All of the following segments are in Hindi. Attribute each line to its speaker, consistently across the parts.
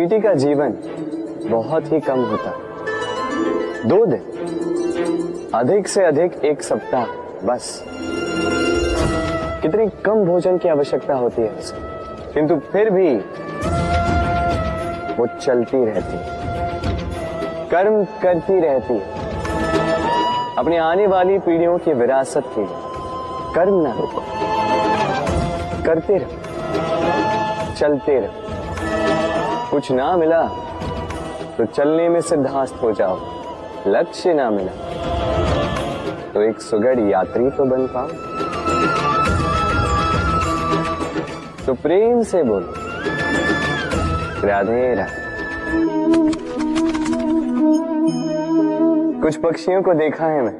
Speaker 1: चींटी का जीवन बहुत ही कम होता है। 2 दिन, अधिक से अधिक 1 सप्ताह, बस। कितनी कम भोजन की आवश्यकता होती है उसे, किंतु फिर भी वो चलती रहती है, कर्म करती रहती है, अपनी आने वाली पीढ़ियों की विरासत के लिए। कर्म ना रुको, करते रहो, चलते रहो। कुछ ना मिला तो चलने में सिद्धांत हो जाओ, लक्ष्य ना मिला तो एक सुगढ़ यात्री तो बन पाओ। तो प्रेम से बोलो, राधे राधे। कुछ पक्षियों को देखा है मैं,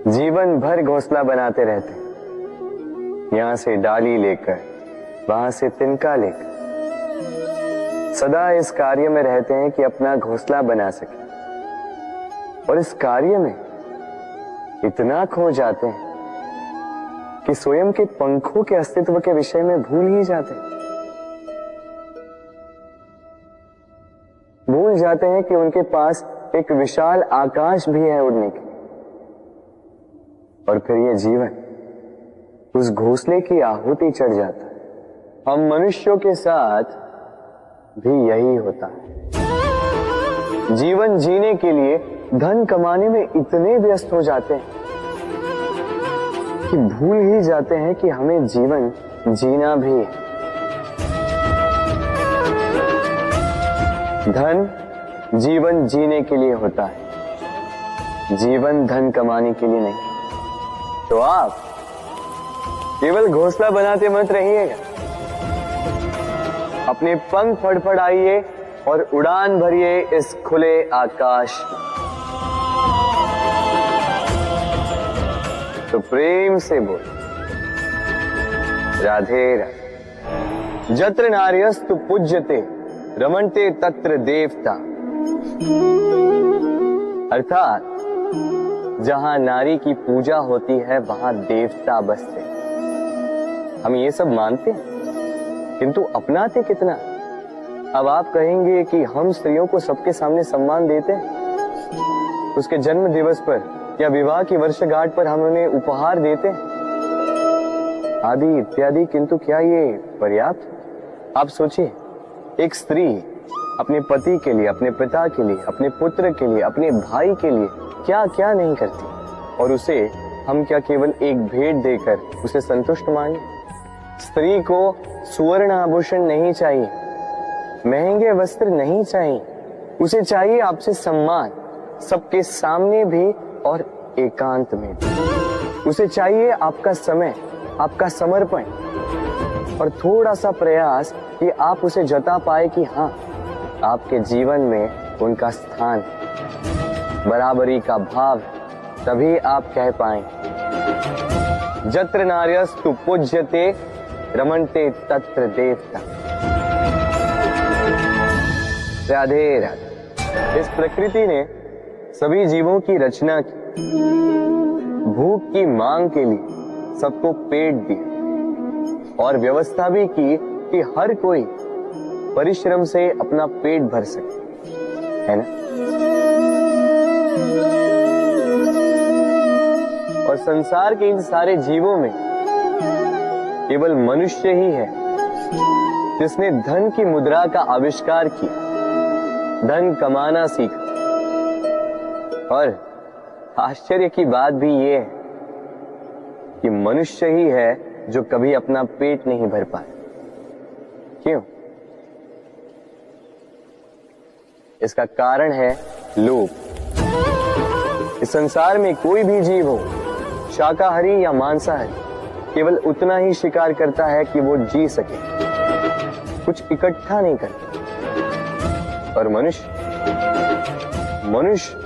Speaker 1: जीवन भर घोंसला बनाते रहते, यहां से डाली लेकर, वहां से तिनका लेकर, सदा इस कार्य में रहते हैं कि अपना घोंसला बना सके, और इस कार्य में इतना खो जाते हैं कि स्वयं के पंखों के अस्तित्व के विषय में भूल ही जाते हैं। भूल जाते हैं कि उनके पास एक विशाल आकाश भी है उड़ने की। और फिर ये जीवन उस घोंसले की आहुति चढ़ जाता है। हम मनुष्यों के साथ भी यही होता है। जीवन जीने के लिए धन कमाने में इतने व्यस्त हो जाते हैं कि भूल ही जाते हैं कि हमें जीवन जीना भी है। धन जीवन जीने के लिए होता है, जीवन धन कमाने के लिए नहीं। तो आप केवल घोंसला बनाते मत रहिएगा, अपने पंख फड़फड़ाइए और उड़ान भरिए इस खुले आकाश में। तो प्रेम से बोल, राधे राधे। जत्र नार्यस्तु पूज्यते रमन्ते तत्र देवता। अर्थात जहां नारी की पूजा होती है वहां देवता बसते। हम ये सब मानते हैं किंतु अपनाते कितना? अब आप कहेंगे कि हम स्त्रियों को सबके सामने सम्मान देते हैं, उसके जन्म दिवस पर या विवाह की वर्षगांठ पर हम उन्हें उपहार देते हैं, आदि इत्यादि, किंतु क्या ये पर्याप्त? आप सोचिए, एक स्त्री अपने पति के लिए, अपने पिता के लिए, अपने पुत्र के लिए, अपने भाई के लिए क्या क्या नहीं करती, और उसे हम क्या केवल एक भेंट देकर उसे संतुष्ट मांगे? स्त्री को सुवर्ण आभूषण नहीं चाहिए, महंगे वस्त्र नहीं चाहिए, उसे चाहिए आपसे सम्मान, सबके सामने भी और एकांत में भी। उसे चाहिए आपका समय, आपका समर्पण, और थोड़ा सा प्रयास कि आप उसे जता पाए कि हाँ, आपके जीवन में उनका स्थान, बराबरी का भाव, तभी आप कह पाए जत्र नार्यस्तु पूज्यते रमन्ते तत्र देवता। राधे राधे। इस प्रकृति ने सभी जीवों की रचना की, भूख की मांग के लिए सबको पेट दिया, और व्यवस्था भी की कि हर कोई परिश्रम से अपना पेट भर सके, है ना? और संसार के इन सारे जीवों में केवल मनुष्य ही है जिसने धन की मुद्रा का आविष्कार किया, धन कमाना सीखा। और आश्चर्य की बात भी ये है कि मनुष्य ही है जो कभी अपना पेट नहीं भर पाया। क्यों? इसका कारण है लोभ। इस संसार में कोई भी जीव हो, शाकाहारी या मांसाहारी, केवल उतना ही शिकार करता है कि वो जी सके, कुछ इकट्ठा नहीं करता। और मनुष्य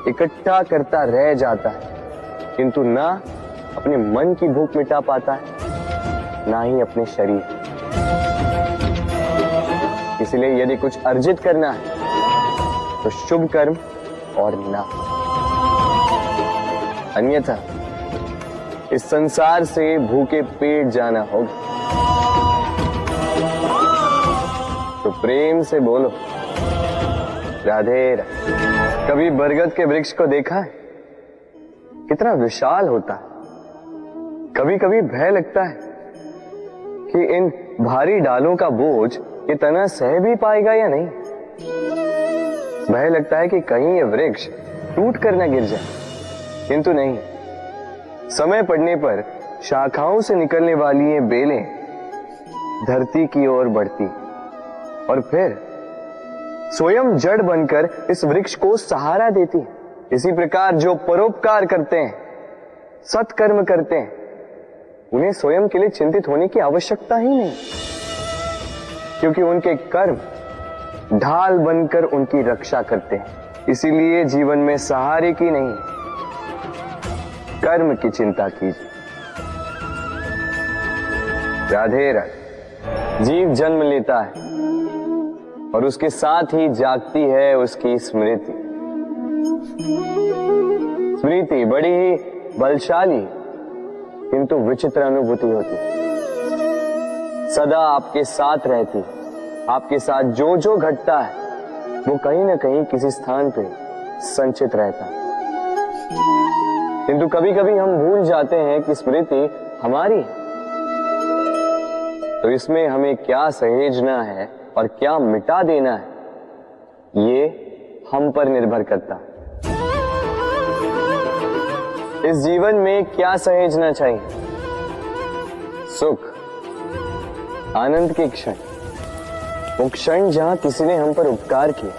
Speaker 1: इकट्ठा करता रह जाता है, किंतु ना अपने मन की भूख मिटा पाता है, ना ही अपने शरीर। इसलिए यदि कुछ अर्जित करना है तो शुभ कर्म और ना, अन्यथा इस संसार से भूखे पेट जाना होगा। तो प्रेम से बोलो राधे राधे। कभी बरगद के वृक्ष को देखा है? कितना विशाल होता है। कभी कभी भय लगता है कि इन भारी डालों का बोझ ये तना सह भी पाएगा या नहीं। भय लगता है कि कहीं ये वृक्ष टूट कर न गिर जाए, किंतु नहीं। समय पड़ने पर शाखाओं से निकलने वाली ये बेलें धरती की ओर बढ़ती और फिर स्वयं जड़ बनकर इस वृक्ष को सहारा देती है। इसी प्रकार जो परोपकार करते हैं, सत्कर्म करते हैं, उन्हें स्वयं के लिए चिंतित होने की आवश्यकता ही नहीं, क्योंकि उनके कर्म ढाल बनकर उनकी रक्षा करते हैं। इसीलिए जीवन में सहारे की नहीं, कर्म की चिंता कीजिए। राधे राधे। जीव जन्म लेता है और उसके साथ ही जागती है उसकी स्मृति। स्मृति बड़ी ही बलशाली किंतु विचित्र अनुभूति होती, सदा आपके साथ रहती। आपके साथ जो जो घटता है वो कहीं ना कहीं किसी स्थान पे संचित रहता है। किंतु कभी कभी हम भूल जाते हैं कि स्मृति हमारी है। तो इसमें हमें क्या सहेजना है और क्या मिटा देना है, ये हम पर निर्भर करता है। इस जीवन में क्या सहेजना चाहिए? सुख, आनंद के क्षण, वो क्षण जहां किसी ने हम पर उपकार किया,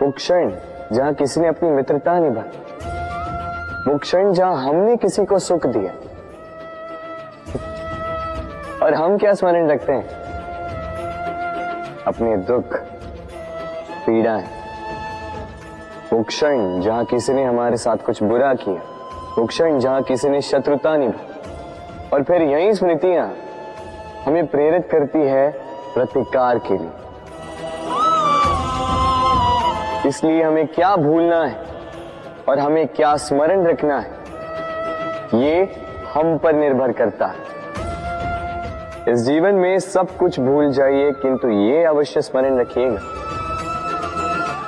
Speaker 1: वो क्षण जहां किसी ने अपनी मित्रता निभाई, वो क्षण जहां हमने किसी को सुख दिया। और हम क्या स्मरण रखते हैं? अपने दुख, पीड़ाएं। वो क्षण जहां किसी ने हमारे साथ कुछ बुरा किया, वो क्षण जहां किसी ने शत्रुता निभाई। और फिर यही स्मृतियां हमें प्रेरित करती है प्रतिकार के लिए। इसलिए हमें क्या भूलना है और हमें क्या स्मरण रखना है, ये हम पर निर्भर करता है। इस जीवन में सब कुछ भूल जाइए, किंतु ये अवश्य स्मरण रखिएगा,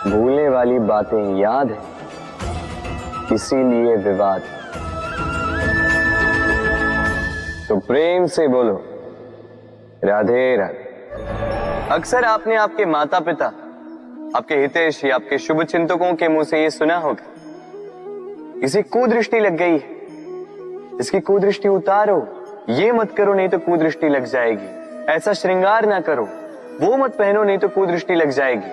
Speaker 1: भूलने वाली बातें याद है, इसीलिए विवाद। तो प्रेम से बोलो राधे राधे। अक्सर आपने आपके माता पिता, आपके हितैषी, आपके शुभ चिंतकों के मुंह से ये सुना होगा, इसे कुदृष्टि लग गई है, इसकी कुदृष्टि उतारो, ये मत करो नहीं तो कुदृष्टि लग जाएगी, ऐसा श्रृंगार ना करो, वो मत पहनो नहीं तो कुदृष्टि लग जाएगी।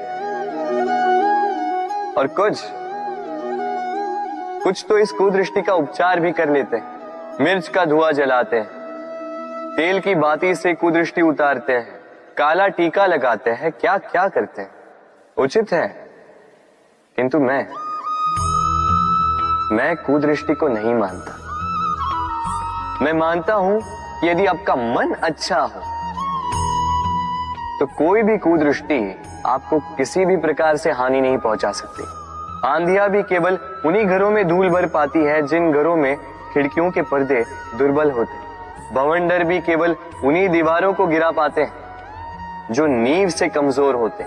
Speaker 1: और कुछ तो इस कुदृष्टि का उपचार भी कर लेते हैं। मिर्च का धुआं जलाते हैं, तेल की बाती से कुदृष्टि उतारते हैं, काला टीका लगाते हैं, क्या क्या करते हैं। उचित है, किंतु मैं कुदृष्टि को नहीं मानता। मैं मानता हूं कि यदि आपका मन अच्छा हो तो कोई भी कुदृष्टि आपको किसी भी प्रकार से हानि नहीं पहुंचा सकती। आंधियां भी केवल उन्हीं घरों में धूल भर पाती है जिन घरों में खिड़कियों के पर्दे दुर्बल होते। बवंडर भी केवल उन्हीं दीवारों को गिरा पाते हैं जो नींव से कमजोर होते।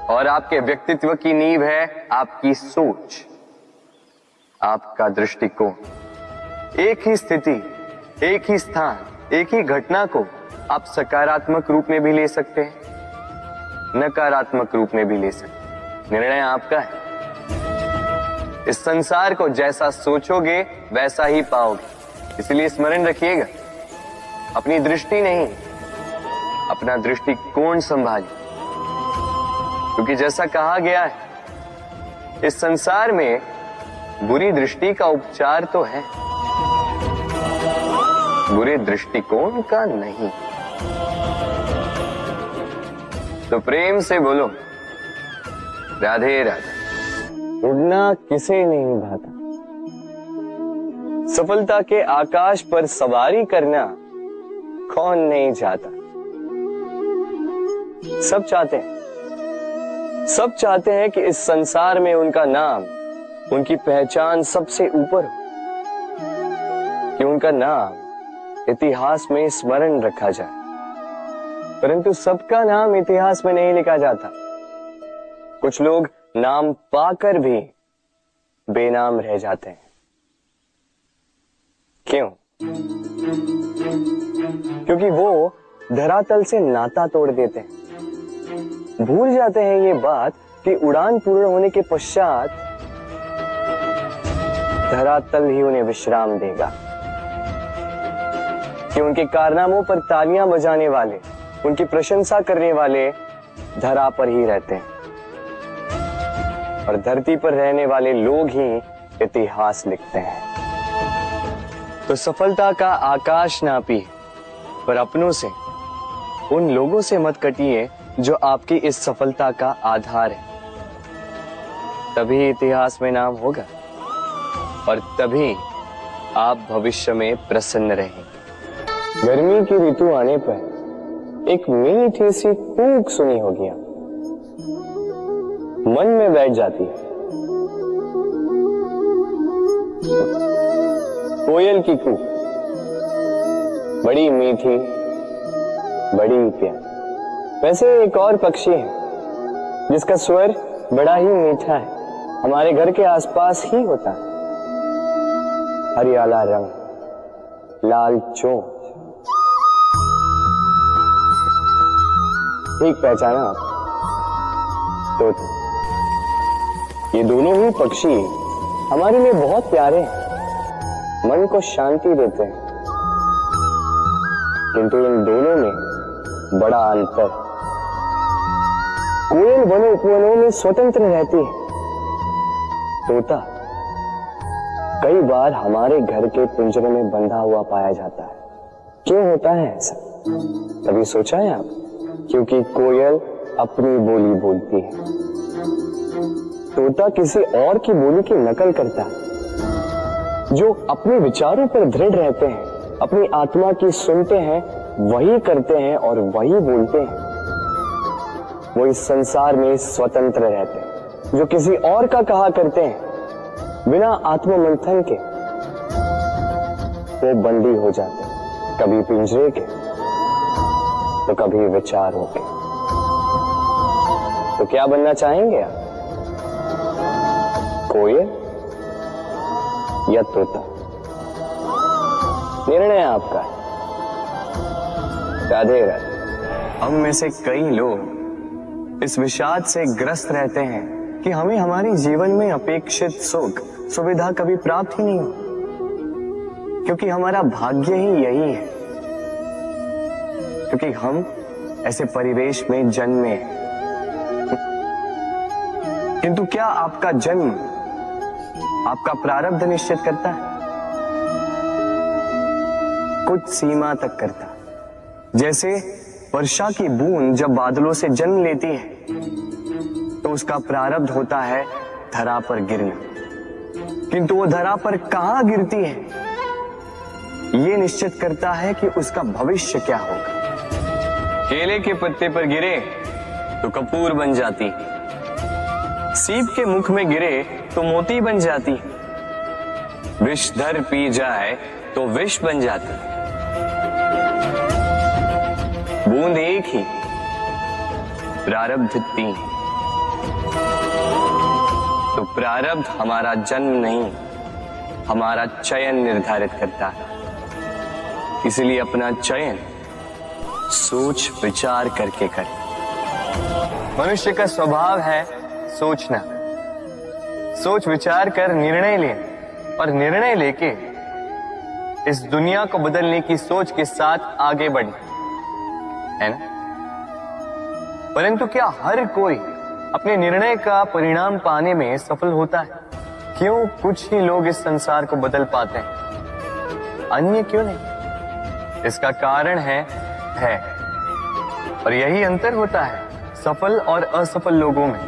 Speaker 1: और आपके व्यक्तित्व की नींव है आपकी सोच, आपका दृष्टिकोण। एक ही स्थिति, एक ही स्थान, एक ही घटना को आप सकारात्मक रूप में भी ले सकते हैं, नकारात्मक रूप में भी ले सकते हैं। निर्णय आपका है। इस संसार को जैसा सोचोगे वैसा ही पाओगे। इसलिए स्मरण रखिएगा, अपनी दृष्टि नहीं, अपना दृष्टिकोण संभालिए। क्योंकि जैसा कहा गया है, इस संसार में बुरी दृष्टि का उपचार तो है, बुरे दृष्टिकोण का नहीं। तो प्रेम से बोलो राधे राधे। उड़ना किसे नहीं भाता, सफलता के आकाश पर सवारी करना कौन नहीं चाहता। सब चाहते हैं कि इस संसार में उनका नाम, उनकी पहचान सबसे ऊपर हो, कि उनका नाम इतिहास में स्मरण रखा जाए। परंतु सबका नाम इतिहास में नहीं लिखा जाता। कुछ लोग नाम पाकर भी बेनाम रह जाते हैं। क्यों? क्योंकि वो धरातल से नाता तोड़ देते हैं। भूल जाते हैं ये बात कि उड़ान पूर्ण होने के पश्चात धरातल ही उन्हें विश्राम देगा, कि उनके कारनामों पर तालियां बजाने वाले, उनकी प्रशंसा करने वाले धरा पर ही रहते हैं और धरती पर रहने वाले लोग ही इतिहास लिखते हैं। तो सफलता का आकाश नापी, पर अपनों से, उन लोगों से मत कटिए जो आपकी इस सफलता का आधार है। तभी इतिहास में नाम होगा और तभी आप भविष्य में प्रसन्न रहेंगे। गर्मी की ऋतु आने पर एक मीठी सी कूक सुनी होगी, मन में बैठ जाती है। कोयल की कूक, बड़ी मीठी, बड़ी प्यारी। वैसे एक और पक्षी है जिसका स्वर बड़ा ही मीठा है, हमारे घर के आसपास ही होता है। हरियाला रंग, लाल चोंच। ठीक पहचाना आप? तोता। ये दोनों ही पक्षी हमारे लिए बहुत प्यारे हैं, मन को शांति देते हैं। किंतु इन दोनों में बड़ा अंतर। कोयल वनों उपवनों में स्वतंत्र रहती है। तोता कई बार हमारे घर के पिंजरे में बंधा हुआ पाया जाता है। क्यों होता है ऐसा? कभी सोचा है आप? क्योंकि कोयल अपनी बोली बोलती है, तोता किसी और की बोली की नकल करता है। जो अपने विचारों पर दृढ़ रहते हैं, अपनी आत्मा की सुनते हैं, वही करते हैं और वही बोलते हैं। वो इस संसार में स्वतंत्र रहते हैं। जो किसी और का कहा करते हैं बिना आत्ममंथन के, वो बंदी हो जाते हैं, कभी पिंजरे के तो कभी विचारों के। तो क्या बनना चाहेंगे आप? कोयल या तोता? निर्णय आपका है। राधे राधे। हम में से कई लोग इस विषाद से ग्रस्त रहते हैं कि हमें हमारे जीवन में अपेक्षित सुख सुविधा कभी प्राप्त ही नहीं हो, क्योंकि हमारा भाग्य ही यही है, क्योंकि हम ऐसे परिवेश में जन्मे हैं। किंतु क्या आपका जन्म आपका प्रारब्ध निश्चित करता है? कुछ सीमा तक करता। जैसे वर्षा की बूंद जब बादलों से जन्म लेती है तो उसका प्रारब्ध होता है धरा पर गिरना, किंतु वो धरा पर कहां गिरती है ये निश्चित करता है कि उसका भविष्य क्या होगा। केले के पत्ते पर गिरे तो कपूर बन जाती, सीप के मुख में गिरे तो मोती बन जाती, विषधर पी जाए तो विष बन जाती। बूंद एक ही, प्रारब्ध तीन। तो प्रारब्ध हमारा जन्म नहीं, हमारा चयन निर्धारित करता है। इसलिए अपना चयन सोच विचार करके करें। मनुष्य का स्वभाव है सोचना, सोच विचार कर निर्णय ले और निर्णय लेके इस दुनिया को बदलने की सोच के साथ आगे बढ़े, है ना? परंतु क्या हर कोई अपने निर्णय का परिणाम पाने में सफल होता है? क्यों कुछ ही लोग इस संसार को बदल पाते हैं, अन्य क्यों नहीं? इसका कारण है भय, और यही अंतर होता है सफल और असफल लोगों में।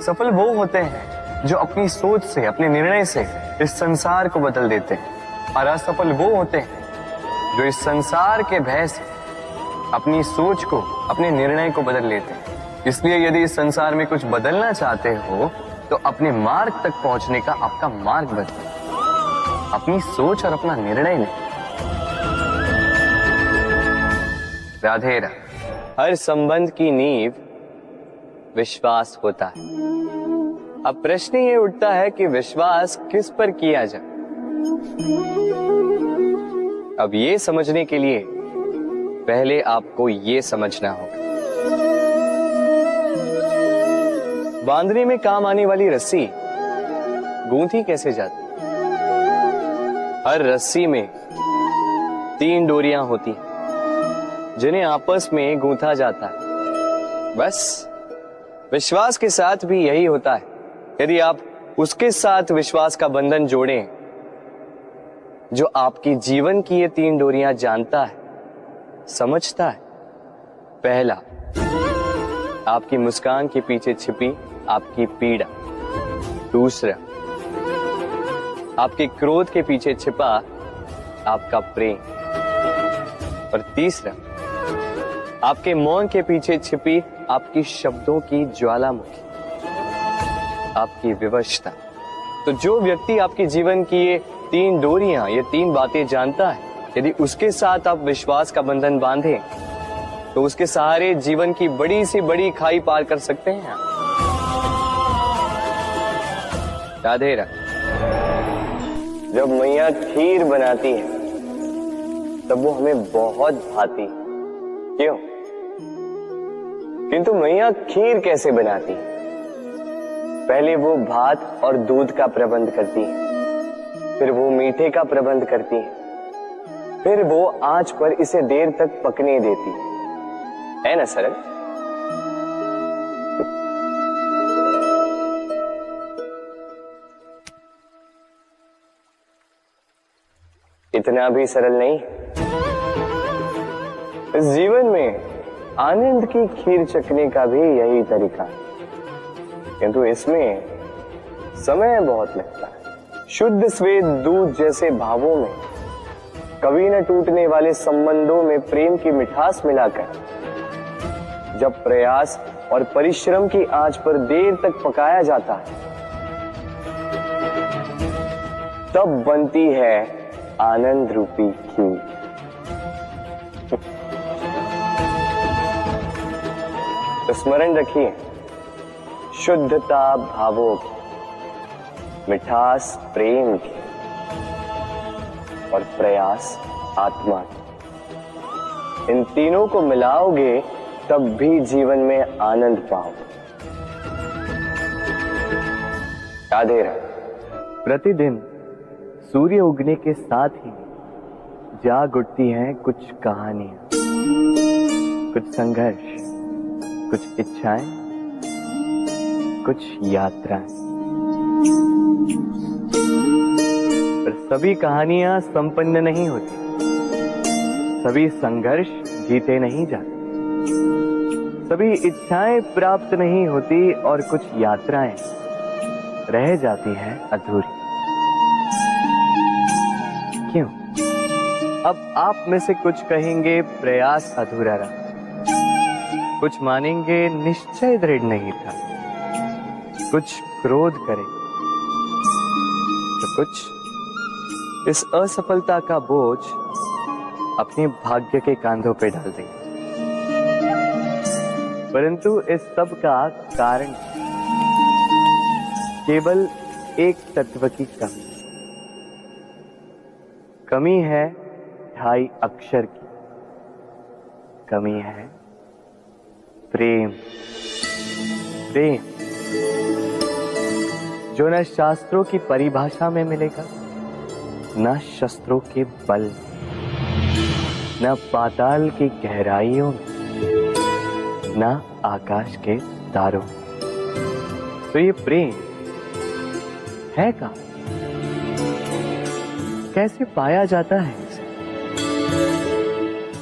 Speaker 1: सफल वो होते हैं जो अपनी सोच से, अपने निर्णय से इस संसार को बदल देते हैं, और असफल वो होते हैं जो इस संसार के भय से अपनी सोच को, अपने निर्णय को बदल लेते हैं। इसलिए यदि इस संसार में कुछ बदलना चाहते हो तो अपने मार्ग तक पहुंचने का आपका मार्ग बदलो, अपनी सोच और अपना निर्णय लें। राधे राधे। हर संबंध की नींव विश्वास होता है। अब प्रश्न ये उठता है कि विश्वास किस पर किया जाए। अब ये समझने के लिए पहले आपको ये समझना होगा, बांधने में काम आने वाली रस्सी गूंथी कैसे जाती। हर रस्सी में 3 डोरियां होती हैं जिन्हें आपस में गूंथा जाता है। बस विश्वास के साथ भी यही होता है। यदि आप उसके साथ विश्वास का बंधन जोड़ें जो आपकी जीवन की ये 3 डोरियां जानता है, समझता है। पहला, आपकी मुस्कान के पीछे छिपी आपकी पीड़ा। दूसरा, आपके क्रोध के पीछे छिपा आपका प्रेम। और तीसरा, आपके मौन के पीछे छिपी आपकी शब्दों की ज्वालामुखी, आपकी विवशता। तो जो व्यक्ति आपके जीवन की ये 3 डोरियां, ये 3 बातें जानता है, यदि उसके साथ आप विश्वास का बंधन बांधें तो उसके सहारे जीवन की बड़ी से बड़ी खाई पार कर सकते हैं आप। राधे राधे। जब मैया खीर बनाती है तब वो हमें बहुत भाती, क्यों? किंतु मैया खीर कैसे बनाती है? पहले वो भात और दूध का प्रबंध करती है, फिर वो मीठे का प्रबंध करती है, फिर वो आंच पर इसे देर तक पकने देती है ना सरल? इतना भी सरल नहीं। इस जीवन में आनंद की खीर चखने का भी यही तरीका है, किंतु इसमें समय बहुत लगता है। शुद्ध श्वेत दूध जैसे भावों में, कभी न टूटने वाले संबंधों में प्रेम की मिठास मिलाकर जब प्रयास और परिश्रम की आंच पर देर तक पकाया जाता है, तब बनती है आनंद रूपी खीर। तो स्मरण रखिए, शुद्धता भावों की, मिठास प्रेम की और प्रयास आत्मा की, इन तीनों को मिलाओगे तब भी जीवन में आनंद पाओगे। राधे राधे। प्रतिदिन सूर्य उगने के साथ ही जाग उठती हैं कुछ कहानियां, कुछ संघर्ष, कुछ इच्छाएं, कुछ यात्राएं। पर सभी कहानियां संपन्न नहीं होती, सभी संघर्ष जीते नहीं जाते, सभी इच्छाएं प्राप्त नहीं होती और कुछ यात्राएं रह जाती हैं अधूरी। क्यों? अब आप में से कुछ कहेंगे प्रयास अधूरा रहा, कुछ मानेंगे निश्चय दृढ़ नहीं था, कुछ क्रोध करें, तो कुछ इस असफलता का बोझ अपने भाग्य के कांधों पे डाल देंगे। परंतु इस सब का कारण केवल एक तत्व की कमी है 2.5 अक्षर की। कमी है प्रेम। प्रेम जो न शास्त्रों की परिभाषा में मिलेगा, न शस्त्रों के बल, न पाताल की गहराइयों में, न आकाश के तारों। तो ये प्रेम है कहाँ? कैसे पाया जाता है इसे?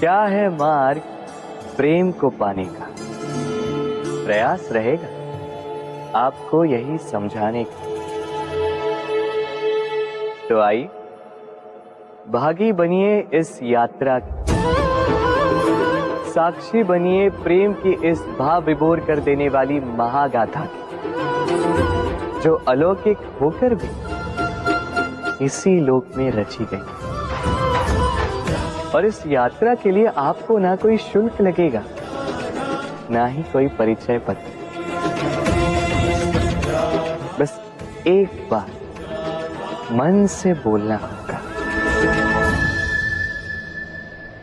Speaker 1: क्या है मार्ग प्रेम को पाने का? प्रयास रहेगा आपको यही समझाने का। तो आइए भागी बनिए इस यात्रा की, साक्षी बनिए प्रेम की इस भाव विभोर कर देने वाली महागाथा की, जो अलौकिक होकर भी इसी लोक में रची गई। और इस यात्रा के लिए आपको ना कोई शुल्क लगेगा, ना ही कोई परिचय पत्र। बस एक बार मन से बोलना होगा,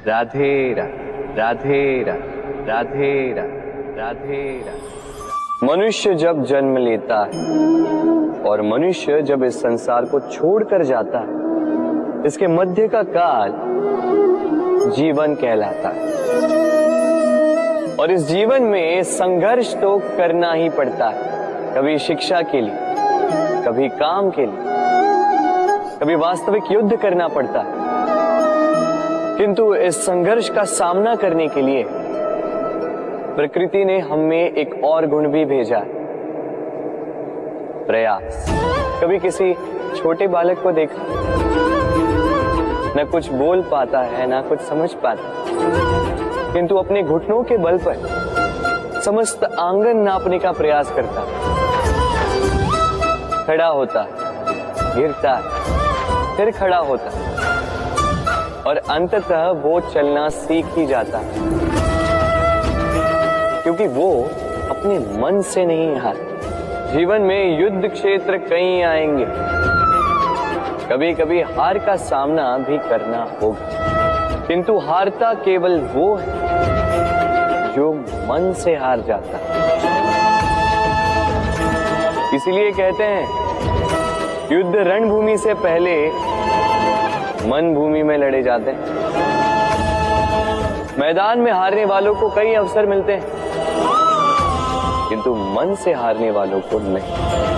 Speaker 1: राधे राधे राधे राधे राधे राधे राधे राधे। मनुष्य जब जन्म लेता है और मनुष्य जब इस संसार को छोड़कर जाता है, इसके मध्य का काल जीवन कहलाता है। और इस जीवन में संघर्ष तो करना ही पड़ता है, कभी शिक्षा के लिए, कभी काम के लिए, कभी वास्तविक युद्ध करना पड़ता है। किंतु इस संघर्ष का सामना करने के लिए प्रकृति ने हमें एक और गुण भी भेजा है, प्रयास। कभी किसी छोटे बालक को देखा, न कुछ बोल पाता है, ना कुछ समझ पाता, किंतु अपने घुटनों के बल पर समस्त आंगन नापने का प्रयास करता, खड़ा होता, गिरता, फिर खड़ा होता, और अंततः वो चलना सीख ही जाता, क्योंकि वो अपने मन से नहीं हार। जीवन में युद्ध क्षेत्र कई आएंगे, कभी कभी हार का सामना भी करना होगा, किंतु हारता केवल वो है जो मन से हार जाता है। इसीलिए कहते हैं युद्ध रणभूमि से पहले मन भूमि में लड़े जाते हैं। मैदान में हारने वालों को कई अवसर मिलते हैं, किंतु मन से हारने वालों को नहीं।